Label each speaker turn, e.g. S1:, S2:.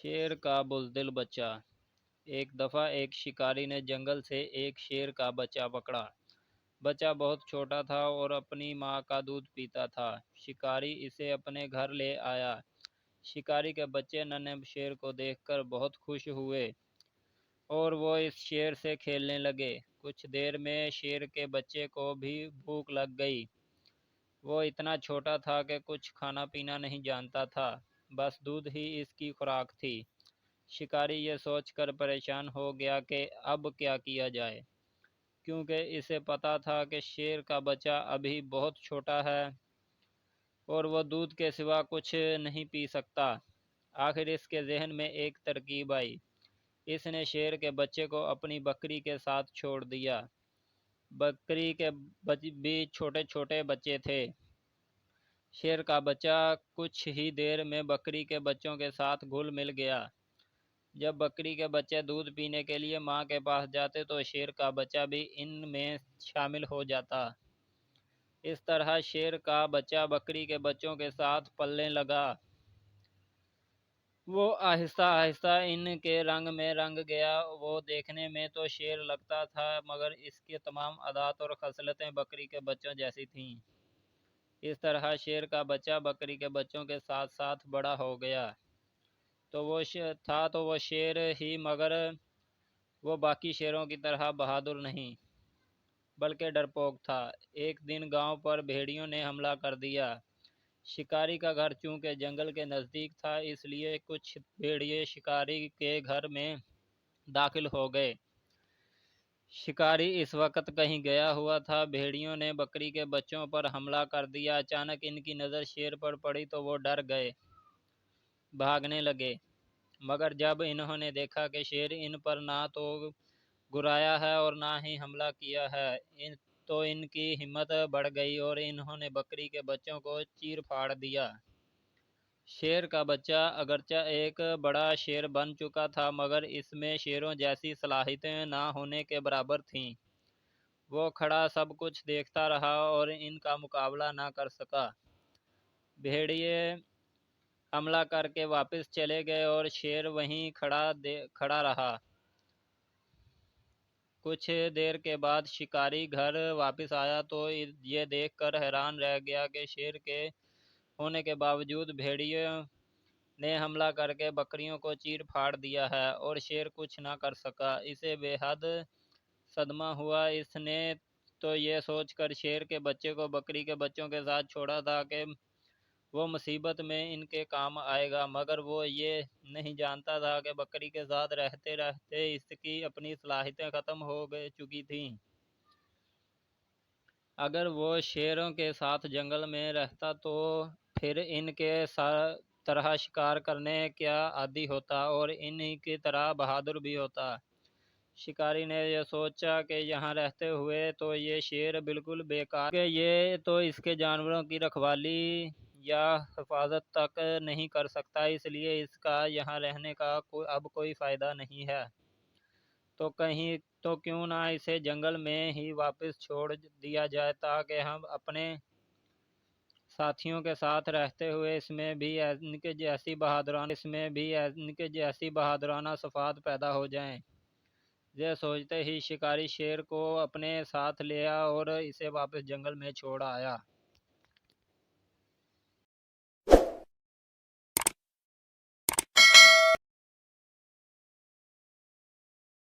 S1: شیر کا بزدل بچہ۔ ایک دفعہ ایک شکاری نے جنگل سے ایک شیر کا بچہ پکڑا۔ بچہ بہت چھوٹا تھا اور اپنی ماں کا دودھ پیتا تھا۔ شکاری اسے اپنے گھر لے آیا۔ شکاری کے بچے ننھے شیر کو دیکھ کر بہت خوش ہوئے اور وہ اس شیر سے کھیلنے لگے۔ کچھ دیر میں شیر کے بچے کو بھی بھوک لگ گئی۔ وہ اتنا چھوٹا تھا کہ کچھ کھانا پینا نہیں جانتا تھا، بس دودھ ہی اس کی خوراک تھی۔ شکاری یہ سوچ کر پریشان ہو گیا کہ اب کیا کیا جائے، کیونکہ اسے پتا تھا کہ شیر کا بچہ ابھی بہت چھوٹا ہے اور وہ دودھ کے سوا کچھ نہیں پی سکتا۔ آخر اس کے ذہن میں ایک ترکیب آئی۔ اس نے شیر کے بچے کو اپنی بکری کے ساتھ چھوڑ دیا۔ بکری کے بھی چھوٹے چھوٹے بچے تھے۔ شیر کا بچہ کچھ ہی دیر میں بکری کے بچوں کے ساتھ گھل مل گیا۔ جب بکری کے بچے دودھ پینے کے لیے ماں کے پاس جاتے تو شیر کا بچہ بھی ان میں شامل ہو جاتا۔ اس طرح شیر کا بچہ بکری کے بچوں کے ساتھ پلنے لگا۔ وہ آہستہ آہستہ ان کے رنگ میں رنگ گیا۔ وہ دیکھنے میں تو شیر لگتا تھا، مگر اس کی تمام عادات اور خصلتیں بکری کے بچوں جیسی تھیں۔ اس طرح شیر کا بچہ بکری کے بچوں کے ساتھ ساتھ بڑا ہو گیا۔ تو وہ شیر ہی، مگر وہ باقی شیروں کی طرح بہادر نہیں، بلکہ ڈرپوک تھا۔ ایک دن گاؤں پر بھیڑیوں نے حملہ کر دیا۔ شکاری کا گھر چونکہ جنگل کے نزدیک تھا، اس لیے کچھ بھیڑیے شکاری کے گھر میں داخل ہو گئے۔ شکاری اس وقت کہیں گیا ہوا تھا۔ بھیڑیوں نے بکری کے بچوں پر حملہ کر دیا۔ اچانک ان کی نظر شیر پر پڑی تو وہ ڈر گئے، بھاگنے لگے، مگر جب انہوں نے دیکھا کہ شیر ان پر نہ تو گرایا ہے اور نہ ہی حملہ کیا ہے تو ان کی ہمت بڑھ گئی اور انہوں نے بکری کے بچوں کو چیر پھاڑ دیا۔ شیر کا بچہ اگرچہ ایک بڑا شیر بن چکا تھا، مگر اس میں شیروں جیسی صلاحیتیں نہ ہونے کے برابر تھیں۔ وہ کھڑا سب کچھ دیکھتا رہا اور ان کا مقابلہ نہ کر سکا۔ بھیڑیے حملہ کر کے واپس چلے گئے اور شیر وہیں کھڑا رہا۔ کچھ دیر کے بعد شکاری گھر واپس آیا تو یہ دیکھ کر حیران رہ گیا کہ شیر کے ہونے کے باوجود بھیڑیوں نے حملہ کر کے بکریوں کو چیر پھاڑ دیا ہے اور شیر کچھ نہ کر سکا۔ اسے بے حد صدمہ ہوا۔ اس نے تو یہ سوچ کر شیر کے بچے کو بکری کے بچوں کے ساتھ چھوڑا تھا کہ وہ مصیبت میں ان کے کام آئے گا، مگر وہ یہ نہیں جانتا تھا کہ بکری کے ساتھ رہتے رہتے اس کی اپنی صلاحیتیں ختم ہو چکی تھیں۔ اگر وہ شیروں کے ساتھ جنگل میں رہتا تو پھر ان کے طرح شکار کرنے کا عادی ہوتا اور انہی کی طرح بہادر بھی ہوتا۔ شکاری نے یہ سوچا کہ یہاں رہتے ہوئے تو یہ شیر بالکل بیکار کہ یہ تو اس کے جانوروں کی رکھوالی یا حفاظت تک نہیں کر سکتا، اس لیے اس کا یہاں رہنے کا اب کوئی فائدہ نہیں ہے۔ تو کیوں نہ اسے جنگل میں ہی واپس چھوڑ دیا جائے تاکہ ہم اپنے ساتھیوں کے ساتھ رہتے ہوئے اس میں بھی ان کے جیسی بہادرانہ صفات پیدا ہو جائیں۔ یہ سوچتے ہی شکاری شیر کو اپنے ساتھ لیا اور اسے واپس جنگل میں چھوڑ آیا۔